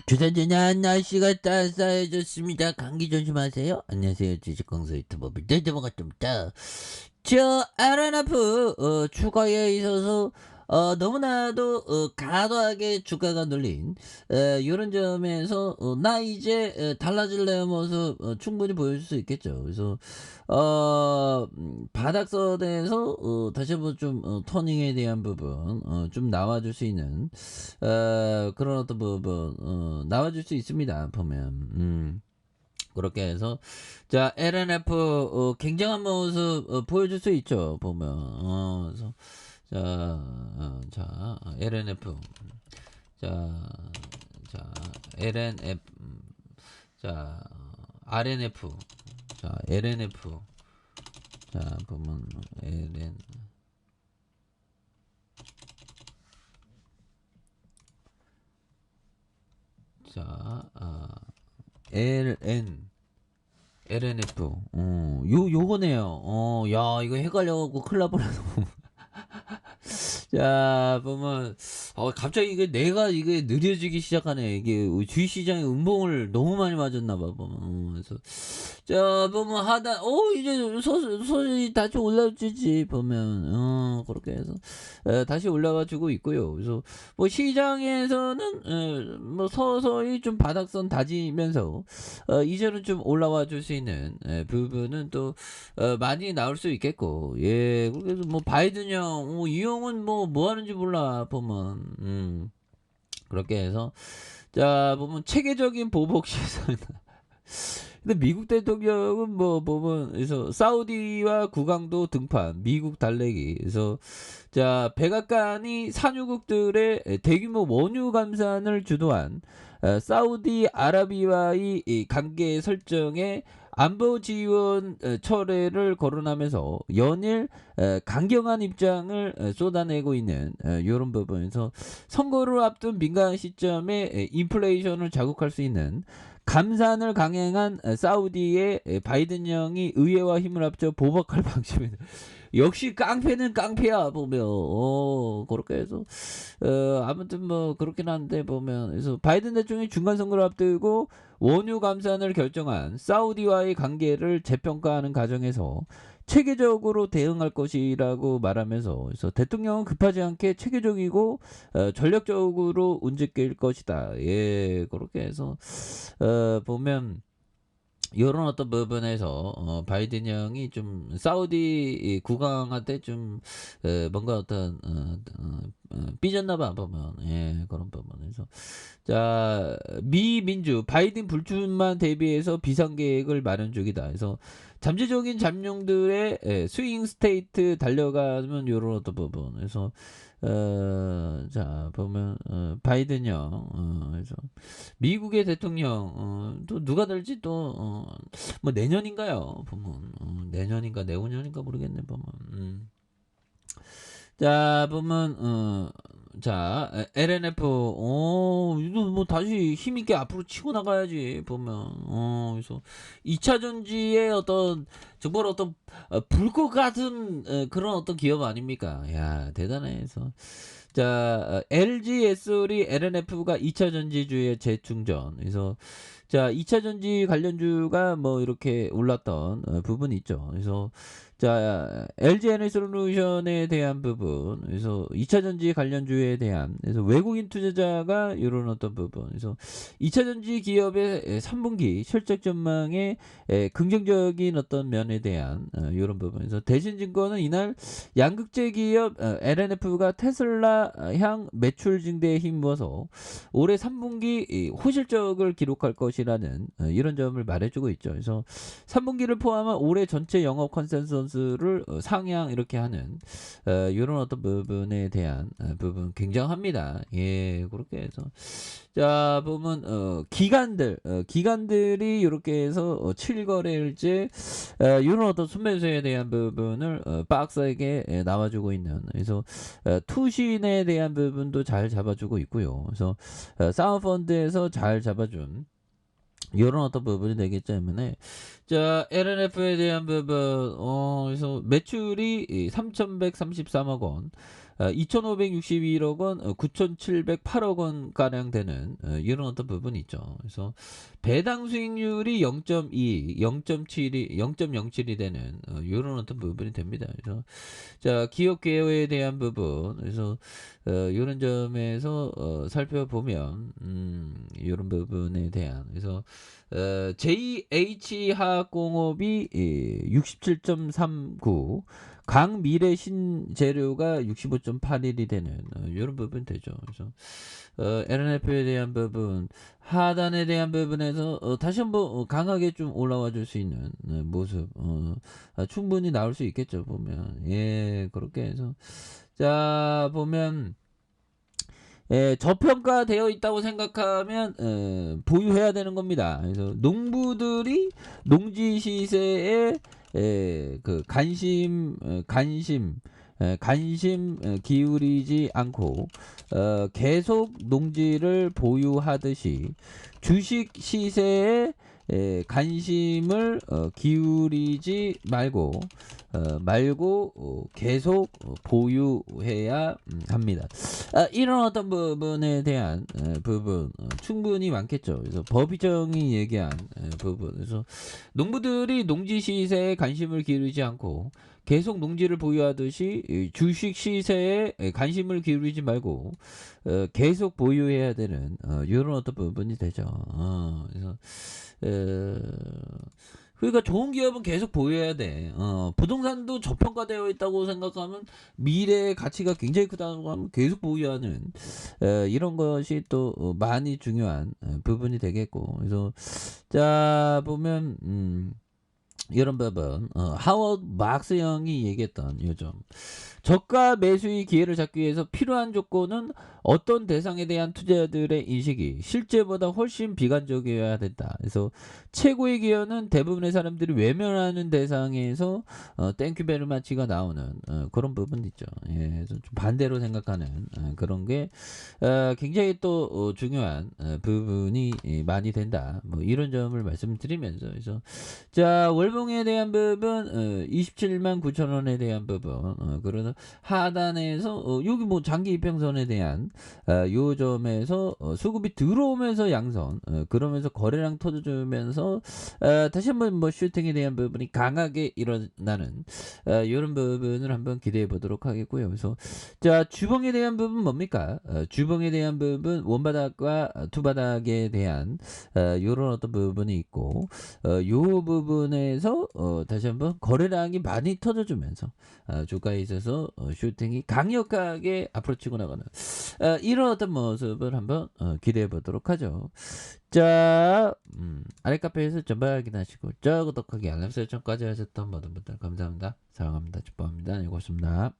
주전주냐 날씨가 따스해졌습니다. 감기 조심하세요. 안녕하세요. 주식공수 유튜버 밀대대모가 좀더 RNF 추가에 있어서 너무나도 과도하게 주가가 눌린 요런 점에서 나 이제 달라질래 모습 충분히 보여줄 수 있겠죠. 그래서 바닥선에서 다시 한번 좀 터닝에 대한 부분 좀 나와줄 수 있는 그런 어떤 부분 나와줄 수 있습니다. 보면 그렇게 해서 자 LNF 굉장한 모습 보여줄 수 있죠. 보면 그래서 자 LNF 자, 자 LNF 자 RNF 자 LNF 자 보면 LN 자 LNF 요거네요. 야 이거 헷갈려갖고 큰일 날 뻔했어. 자 보면 갑자기 이게 내가 이게 느려지기 시작하네. 이게 주식시장에 음봉을 너무 많이 맞았나 봐. 보면 그래서 자 보면 하다 이제 서서히 다시 올라주지 보면 그렇게 해서 다시 올라와 주고 있고요. 그래서 뭐 시장에서는 뭐 서서히 좀 바닥선 다지면서 이제는 좀 올라와 줄 수 있는 부분은 또 많이 나올 수 있겠고, 예 그래서 뭐 바이든 형 이 형은 뭐 하는지 몰라 보면 그렇게 해서 자 보면 체계적인 보복 시선. 근데 미국 대통령은 뭐 보면 그래서 사우디와 국왕도 등판, 미국 달래기. 그래서 자 백악관이 산유국들의 대규모 원유 감산을 주도한 사우디 아라비아와의 이 관계 설정에 안보 지원 철회를 거론하면서 연일 강경한 입장을 쏟아내고 있는 이런 부분에서 선거를 앞둔 민감한 시점에 인플레이션을 자극할 수 있는 감산을 강행한 사우디의 바이든 형이 의회와 힘을 합쳐 보복할 방침이다. 역시 깡패는 깡패야 보면 그렇게 해서 아무튼 뭐 그렇긴 한데 보면 그래서 바이든 대통령이 중간 선거를 앞두고 원유 감산을 결정한 사우디와의 관계를 재평가하는 과정에서 체계적으로 대응할 것이라고 말하면서 그래서 대통령은 급하지 않게 체계적이고 전략적으로 움직일 것이다. 예 그렇게 해서 보면 요런 어떤 부분에서 바이든 형이 좀 사우디 국왕한테 좀 뭔가 어떤 삐졌나 봐 보면 예 그런 부분에서 자 미 민주 바이든 불출마 대비해서 비상계획을 마련 중이다. 그래서 잠재적인 잠룡들의 스윙 스테이트 달려가면 요런 어떤 부분 그래서 자 보면 바이든형 그래서 미국의 대통령 또 누가 될지 또 뭐 내년인가요? 보면 내년인가 내후년인가 모르겠네 보면 자 보면 자 LNF 이거 뭐 다시 힘있게 앞으로 치고 나가야지 보면 그래서 2차 전지의 어떤 정말 어떤 불꽃 같은 그런 어떤 기업 아닙니까? 야 대단해. 그래서 자 LG 에솔이 LNF가 2차 전지주의 재충전. 그래서 자 2차 전지 관련주가 뭐 이렇게 올랐던 부분이 있죠. 그래서 자 LG 에너지솔루션에 대한 부분 그래서 2차 전지 관련주에 대한 그래서 외국인 투자자가 이런 어떤 부분 그래서 2차 전지 기업의 3분기 실적 전망에 긍정적인 어떤 면에 대한 이런 부분에서 대신증권은 이날 양극재 기업 LNF가 테슬라 향 매출 증대에 힘입어서 올해 3분기 호실적을 기록할 것이라는 이런 점을 말해주고 있죠. 그래서 3분기를 포함한 올해 전체 영업 컨센서스를 상향 이렇게 하는 이런 어떤 부분에 대한 부분 굉장합니다. 예, 그렇게 해서 자 보면 기관들이 이렇게 해서 7거래일째 이런 어떤 순매수에 대한 부분을 박스에게 나와주고 있는 그래서 투신에 대한 부분도 잘 잡아주고 있고요. 그래서 사운펀드에서 잘 잡아준 이런 어떤 부분이 되기 때문에 자 LNF에 대한 부분 그래서 매출이 3,133억 원 2,562억 원, 9,708억 원 가량 되는 이런 어떤 부분이 있죠. 그래서 배당 수익률이 0.2, 0.7이 0.07이 되는 이런 어떤 부분이 됩니다. 그래서 자, 기업 개요에 대한 부분, 그래서 이런 점에서 살펴보면 이런 부분에 대한, 그래서 JH화학공업이 67.39, 강미래 신재료가 65.81이 되는 이런 부분 되죠. 그래서 LNF에 대한 부분, 하단에 대한 부분에서 다시 한번 강하게 좀 올라와 줄 수 있는 모습 충분히 나올 수 있겠죠. 보면 예, 그렇게 해서 자, 보면 저평가되어 있다고 생각하면 보유해야 되는 겁니다. 그래서 농부들이 농지 시세에 그 관심 기울이지 않고 계속 농지를 보유하듯이 주식 시세에 관심을 기울이지 말고 계속 보유해야 합니다. 이런 어떤 부분에 대한 부분 충분히 많겠죠. 그래서 법이정이 얘기한 부분, 그래서 농부들이 농지 시세에 관심을 기울이지 않고 계속 농지를 보유하듯이 주식 시세에 관심을 기울이지 말고 계속 보유해야 되는 이런 어떤 부분이 되죠. 그래서 그러니까 좋은 기업은 계속 보유해야 돼. 부동산도 저평가되어 있다고 생각하면 미래의 가치가 굉장히 크다고 하면 계속 보유하는 이런 것이 또 많이 중요한 부분이 되겠고. 그래서 자, 보면 이런 부분 하워드 막스 형이 얘기했던 요즘 저가 매수의 기회를 잡기 위해서 필요한 조건은 어떤 대상에 대한 투자들의 인식이 실제보다 훨씬 비관적이어야 된다. 그래서 최고의 기회는 대부분의 사람들이 외면하는 대상에서 땡큐 베르마치가 나오는 그런 부분이 있죠. 예, 그래서 좀 반대로 생각하는 그런 게 굉장히 또 중요한 부분이 많이 된다. 뭐 이런 점을 말씀드리면서, 그래서 자, 월봉에 대한 부분 27만 9천 원에 대한 부분 그러나 하단에서 여기 뭐 장기 이평선에 대한 요 점에서 수급이 들어오면서 양선 그러면서 거래량 터져주면서 다시 한번 뭐 슈팅에 대한 부분이 강하게 일어나는 이런 부분을 한번 기대해 보도록 하겠고요. 그래서 자, 주봉에 대한 부분 뭡니까? 주봉에 대한 부분 원바닥과 투바닥에 대한 이런 어떤 부분이 있고 요 부분에서 다시 한번 거래량이 많이 터져주면서 주가에 있어서 슈팅이 강력하게 앞으로 치고 나가는 이런 어떤 모습을 한번 기대해 보도록 하죠. 자, 아래 카페에서 전방 확인하시고 구독하기 알람 설정까지 하셨던 모든 분들 감사합니다. 사랑합니다. 축복합니다. 네, 고맙습니다.